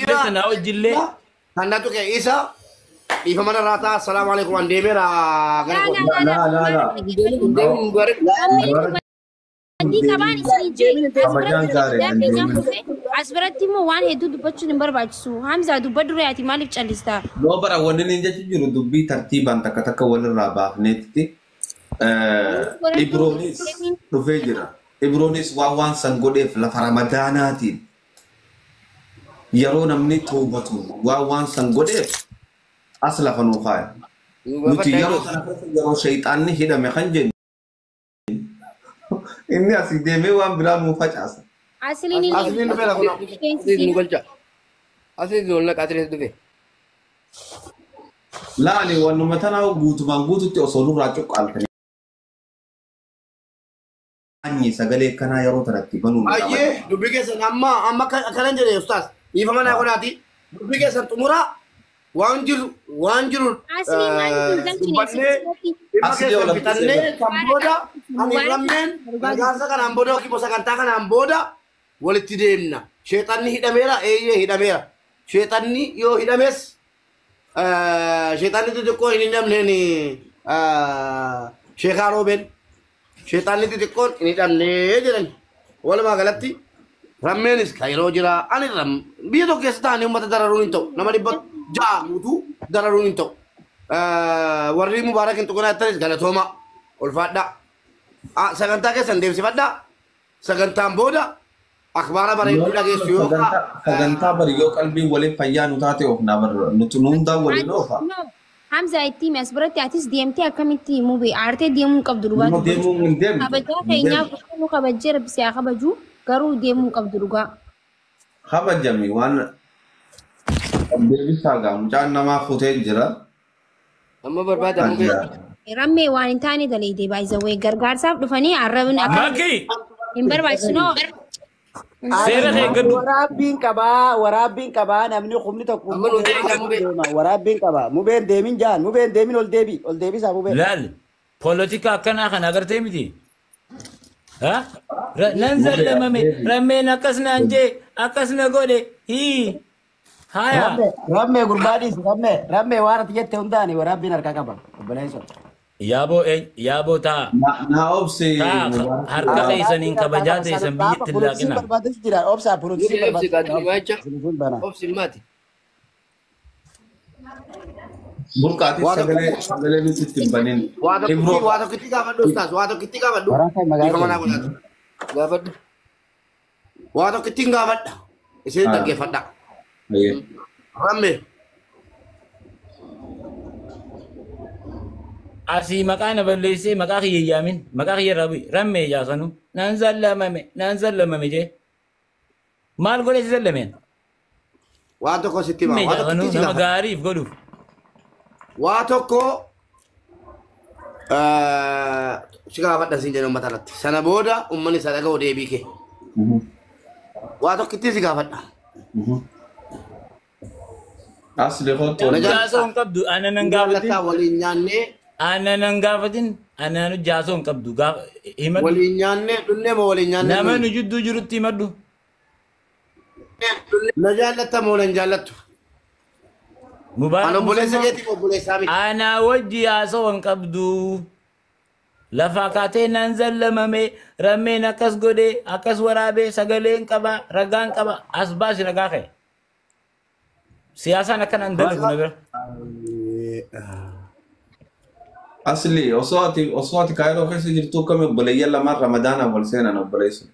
جلة ناوي جلة هناتو كيسا إيفا من الراتا السلام عليكم عن ديميرا لا لا لا لا لا لا لا مبارك دي كمان سيجي Kabajaan gaariidha. asbiratti immoo waan hedduu dubbachuun hin barbaachisu hamza dubba dureeti maaliif callistaa Noo bara wanni inni jechuun jiru dubbii tartiibaan takka takka walirraa baafneetti Ibroonis dhufee jira. Ibroonis waan san godheef lafa ramadaanaatiin yeroo namni toobatu waan san godheef as lafa nuu kaaya. Nuti yeroo kana keessa yeroo shayxaanni hidhame kan jennu inni asii deemee waan biraa nuu facaasa. asliin أصلين بلا كنا أصلين نقول جا أصلين نقول لك أصلين تبي Laani wannuma tanaa guutumaan guututti osoo nurraa cuqqaaltanii. Anyi sagalee kanaa yeroo tanatti banuun أيه دبيكة سن أما كلام جري أستاذ إيفا من أقول هاتي دبيكة سن تمورا وانجر asliin maaliif Asli wala bitanne kamboda ani rammen gaasa kan amboda ki bosa kan ta kan amboda walitti deemna shaytanni hidhameera hidhameera shaytanni yoo hidhames shaytanni xixiqqoo hin hidhamne ni sheekaa rooben shaytanni xixiqqoon hin hidhamne jedhan walumaa galatti rammeenis ka yeroo jira ani biyya tokko keessa taa'anii uummata dararuun hin ta'u nama dhibba ja'a guutuu dararuun hin ta'u warri mubaarakin tuquna attanis galatooma ulfaadha sagantaa keessan deemsifadha sagantaan booda akhbaara bareedduu dhageessu yoo sagantaa bari yoo qalbiin waliin fayyaa nu taate of na barra nuti hundaa waliin oofa. hamza itti asbiratti atis deemtee akkamitti mube aartee deemuu qabdu dhugaa Deemuu hin deemtu. kabajaa keenyaaf nu kabajjee rabbisi haa kabaju garuu deemuu qabdu dhugaa Kabajami waan deebisaa gaa mucaan namaa futee jira. amma barbaada mugee rammee waan hin taane daleedee baay'isawee gargaarsaaf dhufanii arrabni akka ماكي hin barbaachisnoo سيرة waraabbiin qabaa namni humni tokko amma nu deemna mugee waraabbiin qabaa mubeen deemin jaan mubeen deemin ol deebisaa mubeen لا بوليتيكا كان أخنا أقرتي متي ها ننزل لمامي رمينا أكسنا أنجي أكسنا قولي هي هايا rammee gurbaadhiis rammee waan ati jette hundaani waraabbiin harkaa qaba obboleessa يابو تا Na obsi. harka keessaniin kabajaa teessan biyyatti hin laaqina. barbaadas jira obsaa porotisii obsi qaadni waacha barbaadas obsi maati Burqaati sagalee nuti ittiin banin. waa tokkitti gaafadhu ustaas waa tokkitti gaafadhu Waraan kan magaalaa Hiika manaa godhatu gaafadhu waa tokkittiin gaafadha isin dhaggeeffadha rammee Asii maqaa na balleessee maqaa kiyya yaamin maqaa kiyya rammee jaasanu naan zallamame jee maal godhe si zallameen waa tokko sitti maa rammee waa jaasanu tokkitti nama gaafadha gaariif godhuuf waa tokko si gaafadha siin jedhu uummata irratti sana booda uummanni isa dhaga'u deebii kee waa tokkitti si gaafadha Asli hoto. jaasoo hin qabdu aannan gaafatin jaallataa waliin nyaannee aannan gaafatin aannan jaasoo hin qabdu himadhu waliin nyaannee dhunnee moo waliin nyaannee nama nu jidduu jirutti himadhu na jaallatta moo na hin jaallattu an obboleessa keetiif obboleessaa miti Ana wajji yaasoo hin qabdu. Lafa kaatee naan zallamame rammeen akkas godhe akkas waraabee sagaleen qaba ragaan qaba as baasi ragaa ka'e. Siyaasaan akkanaan dalagu na bira. Asli osoo ati kaayiroo keessa jirtu kami obboleeyyan lamaan ramadaana wal seenan obboleessu.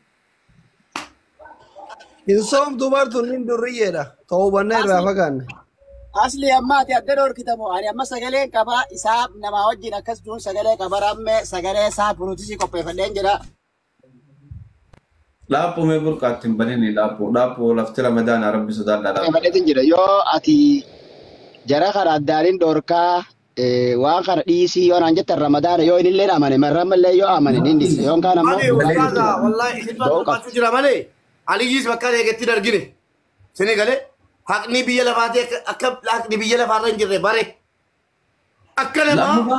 Insoom dubartuun hin durriyyeedha. Ta'uu bannaa irraa fagaanne. asli amma ati adda dhoorkitamu ani amma sagalee qabaa isaa namaa wajjin akkas duun sagalee qaba rammee sagalee isaa porotisii qopheeffadheen jedha Laapuu mee burqaatti hin banini laapuu lafti ramadaana rabbi sodaadhaa. qopheeffadheetin jedha yoo ati jara kana addaaniin dhoorkaa waan kana dhiisii yoo naan jettan ramadaana yoo inni illee amane marrammallee yoo amane nin dhiise yoon kaan ammoo ani ustaaza wallahi isin dubbachuu jira malee aliyyiis bakka eegetti dargine sini galee haqni biyya lafaatee akka haqni biyya lafaarra hin jirre bare akka namaa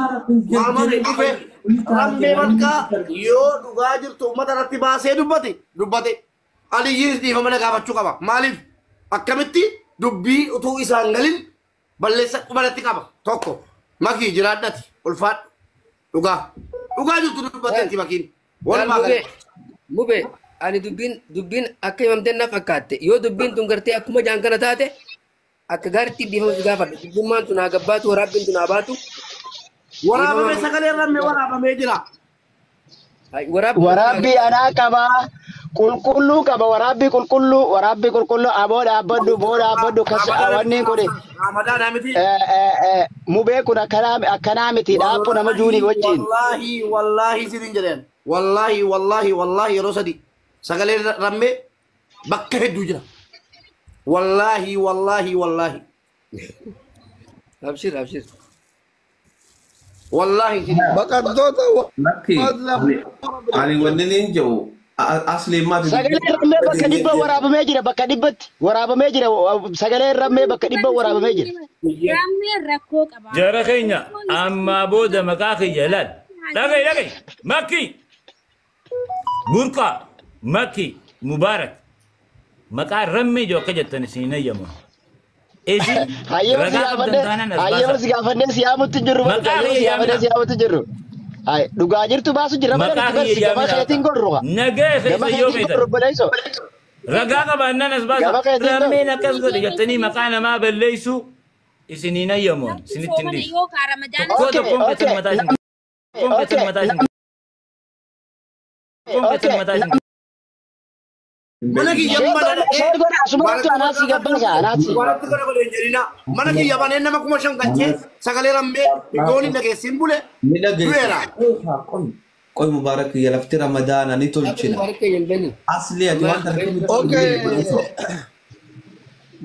maamari dhufe rammee bakka yoo dhugaa jirtu uummata irratti baasee dubbate aliyyiis dhiifama na gaafachuu qaba maaliif akkamitti dubbii utuu isaan galin balleessa qubalatti qaba tokko makii jiraadhati ulfaadhu dhugaa jirtu dubbateetti makiin walumaa gala. Mube ani dubbiin akka himamteen na fakkaatte yoo dubbiin tun gartee akkuma jaan kana taate akka gaariitti dhiifamu gaafadha dubbummaan tun haa gabbaatu waraabbiin tun haa baatu. Waraabamee sagalee rammee waraabamee jira. Waraabbii anaa qaba. Qulqulluu qaba waraabbii qulqulluu abooda abbaddu kasa wanni kun mubee kun akkanaa miti dhaabbu nama juunii wajjin. Wallaahi sidin jedheen wallaahi yeroo sadi sagalee rammee bakka hedduu jira. Wallaahi. Abshir. Wallaahi sidin. Baqattoota Nakki ani wanni niin jiru asli maati. Sagalee rammee bakka dhibba waraabamee jira bakka dhibbatti waraabamee jira sagalee rammee bakka dhibba waraabamee jira. Rammee rakkoo qaba. Jara keenya amma booda maqaa kiyya laal. Dhagay makki burqa makki mubaarak maqaa rammee jiru akka jettan isin ayyamu. Hayyeemas gaafannee siyaamutti jirru jirru. Dhugaa jirtu baasu jira gama keetiin godhuruqa. Nagee keessa yoo meetan. Ragaa qabaannaan as baasa. Rammeen akkas godhe jettanii maqaa namaa balleessu isiniin ayyamuun isinitti hin dhiisu. Tokkoon keessan mataa isin. Mana kiyya mana kiyya baneen nama kuma shan galchee sagalee rammee iddoon hin dhageessin bule du'eera. Qoy mubaarak ya lafti ramadaana ni tolchina. Asli ati waan tartiibi. Okay.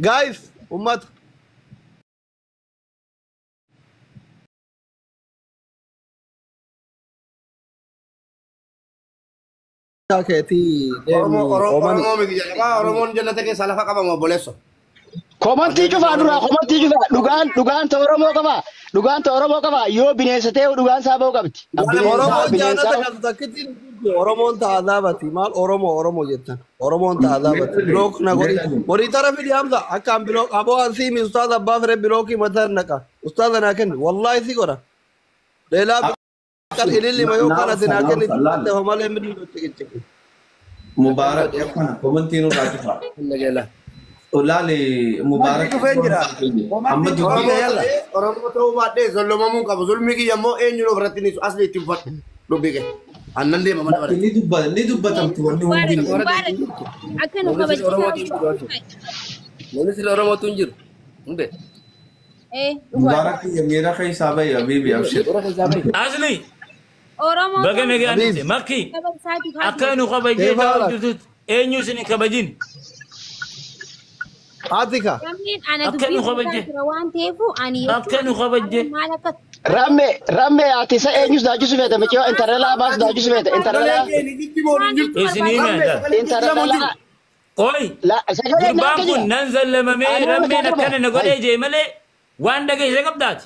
Guys, ummat. Oromoon jannata keessa lafa qaba moo boleesso. Komantii cufaa dhugaan ta Oromoo qaba yoo bineensa ta'e dhugaan isaa ba'uu qabdi. Oromoon taa'aadhaabati maal Oromoo jettan Oromoon taa'aadhaabati bilook na godhi horii tara fidi hamza akkaan bilook aboo ansiimi ustaaz abbaa fire bilookii mataa naqa ustaaza naa kenni wallaahi si godha leelaa kan ililli mayoo kana sinaa kenni ta'e malee midii ciqici. Mubaarak yakkan komantii nu raajifa. Olaale Mubaarak amma Oromoo ta'uu baadhee zollomamuun qabu zulmi kiyya immoo eenyuun ofirratti ni asli ittiin fudhadhu dubbii kee. Annan deema mana bara. Ni dubbatamti wanni hundi. Akka nu Ministri Oromoo tun jiru. Hunde. Mubaarak ya meera keessaa bahi habiibi abshir. Asli. Oromoo. Baga nagaanitti makki akka nu kabajee ta'uu jirtutti eenyu isin kabajin. Atika. Akka nu kabajee. Akka nu kabajee. Ramme ati sa eenyus daachisu feete michoo intarneelaa baas daachisu feete intarneelaa. Isinii meeqa. Intarneelaa. Oi. Gurbaan kun nan zallamamee rammeen akkana na godhee jee malee waan dhageesse qabdaati.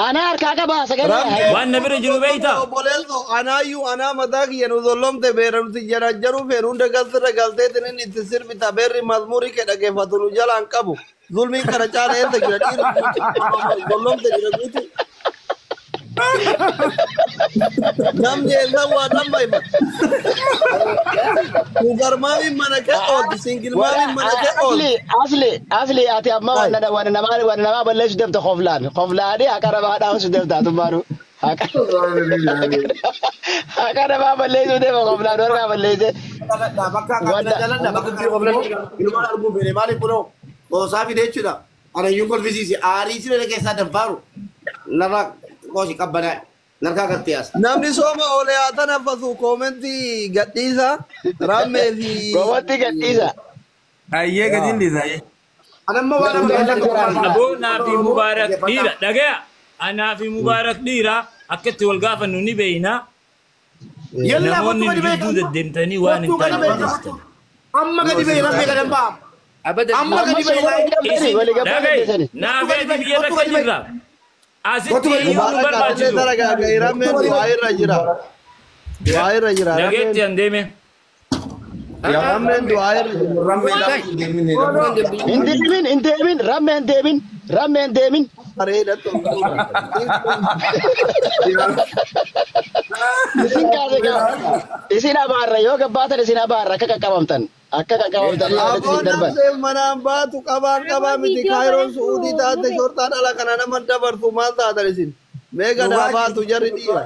Ana harkaa qabaa sagalee. Waan na bira jiru beeyta. Boleelto anaayyuu anaa mataa kiyya nu zollomte beera nuti jarajjaruu feenu hunda galsirra galteetin inni itti sirbita beerri mazmurii kee dhageeffatu nu jalaan qabu. Zulmiin kana caala eessa jira dhiirri zollomte jira guutu. Namni eessan waa dhamma hima. Garmaamin mana kee oolti singilmaamin mana kee oolti. Asli ati amma waan namaa balleessu deemte qoflaani haqa namaa dhaamsu deemta atummaanu. Haqa namaa balleessu deema qoflaan warra balleesse. Ilmaan arguu feene maaliif kunoo qoosaa fide jechuudha. Anayyuun kolfisiisi aarii siree keessaa danfaaru narraa qoosii qabbanaa narkaa gartee as. Namni sooma oolee haa tanaffasu koomentii gadhiisa rammee fi. Koomentii gadhiisa. Ayyee gadiin dhiisa. Anamma waan Aboo naafi mubaarak dhiira dhagaya. Anaafi mubaarak dhiira akkatti wal gaafannu ni beeyna. Namoonni gidduu deddeemtanii waan hin taane odeessitan. Amma gadi beey rammee gadan ba'a. Amma gadi beey. Dhagay naafee biyya takka jirra. Asitti iyyuu nu barbaachisu. Rammeen waa irra jira. Dhageetti an deeme. Rammeen du'aa irra jira. Rammeedhaaf deemine Indeemin rammeen deemin. Bareeda tolchuudha. Isin kaase qaba. Isin abaarra yoo gabbaatan isin abaarra akka qaqqabamtan. Akka qaqqabamtan yoo isin Aboon darban. namsee manaan baatu qabaa miti kaayiroon su'uudii taate shortaan ala kana nama dabartu maal taatan isin? Meeqa daabaatu jarri dhiira.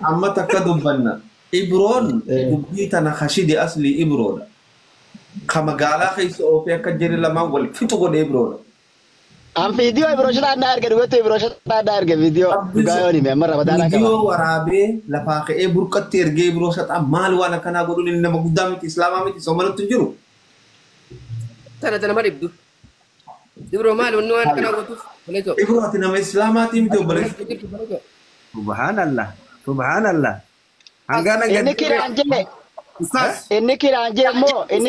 amma takka dubbanna ibroon dubbii tana hashide asli ibroodha ka magaalaa keessa oofee akka jedhe lamaan wal fixu godhe ibroodha An video ibro shata anda arge dubetu ibro shata anda arge video gayo ni memar Ramadan ka. Video waraabee lafaa ka'ee burqatti ergee ibroo shataa maal waan akkanaa godhuun inni nama guddaa miti islaamaa miti somalatti hin jiru Tana maribdu. Dibro maal wanni waan kana gootuuf maleeto. ibroo ati nama islaamaatii miti obboleessu Subhanallah. Hangana Inni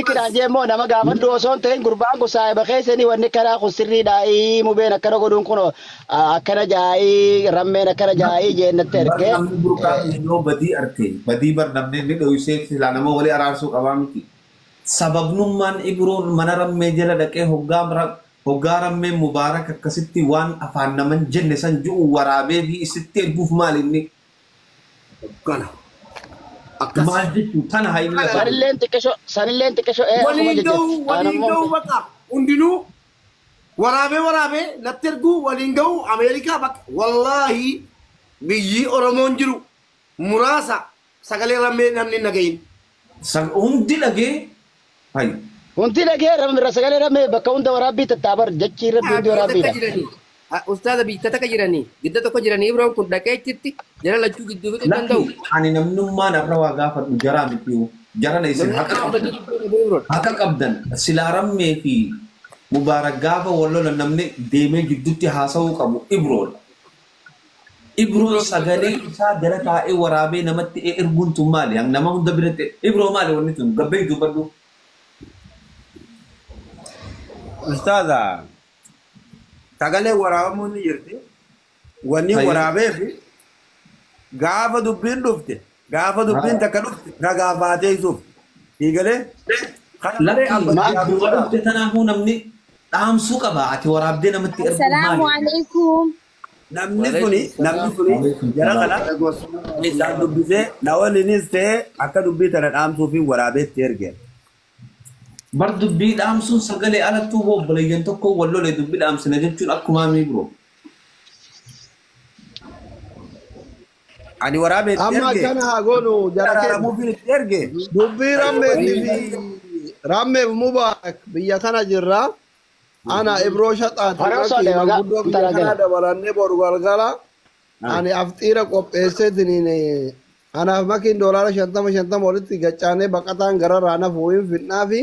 kiraan mo nama gaafadhu osoo hin ta'in gurbaan kun saahiba keessanii wanni karaa kun sirriidhaa mubeen akkana godhuun kun akkana jaa'ii rammeen akkana jaa'ii jeennatti ergee. namni burqaa yoo badii arke badii bar namni inni dho'isee silaa nama walii araarsuu qabaa miti sababnummaan ibroon mana rammee jala dhaqee hoggaa rammee mubaarak akkasitti waan afaan naman jenne san ju'u waraabee fi isitti erguuf maal inni Kana. maal jechuun tana hayyina Sanilleen xiqqeesho Waliin ga'u bakka hundinuu waraabee natti erguu waliin ga'u Ameerikaa bakka wallaahi biyyi Oromoon jiru muraasa sagalee rammee namni nagayin. hundi dhagee hayy Wanti dhagee sagalee rammee bakka hunda waraabbii tattaabar jechii rabbii hundi waraabbiidha. Ustaaza biittata ka jiranii gidda tokko jiranii ibroon kun dhaqee achitti jara lachuu gidduu fixuu danda'u. ani namnummaan irra waa gaafadhu jaraa miti jarana isin haqa qabdan silaa rammee fi mubaarak gaafa wallola namni deemee gidduutti haasa'uu qabu ibroodha. Ibroon sagalee isaa jala taa'ee waraabee namatti erguun tun maali? Nama hunda biratti ibroo maali wanni tun gabbee dubbadhu. Ustaaza sagalee waraabamuun ni jirti. Wanni waraabee fi gaafa dubbiin dhufte gaafa dubbiin takka dhufte ragaa baatee isuuf hiigalee Dhufte tanaafuu namni dhaamsuu qaba ati waraabdee namatti erguun Assalamu maali? alaikum. namni suni jara kana isaan dubbisee na waliinis ta'e akka dubbii tana dhaamsuu fi waraabeetti ergeen. Bar dubbii dhaamsuun sagalee alattuu obboleeyyan tokko wallolee dubbii dhaamsina jechuun akkuma mii biroo. Ani waraabeetti Amma ergee akkana haa goonu jara keenya. ramuufiin itti ergee. Dubbii rammeef mubaarak biyya kana jirra. Ana ibroo shaxaati. Guddoo biyya kana dabalannee boru galgala. Ani afxiira qopheesseetiin anaaf makiin $50 walitti gachaanee baqataan gara raana fuuhin fidnaa fi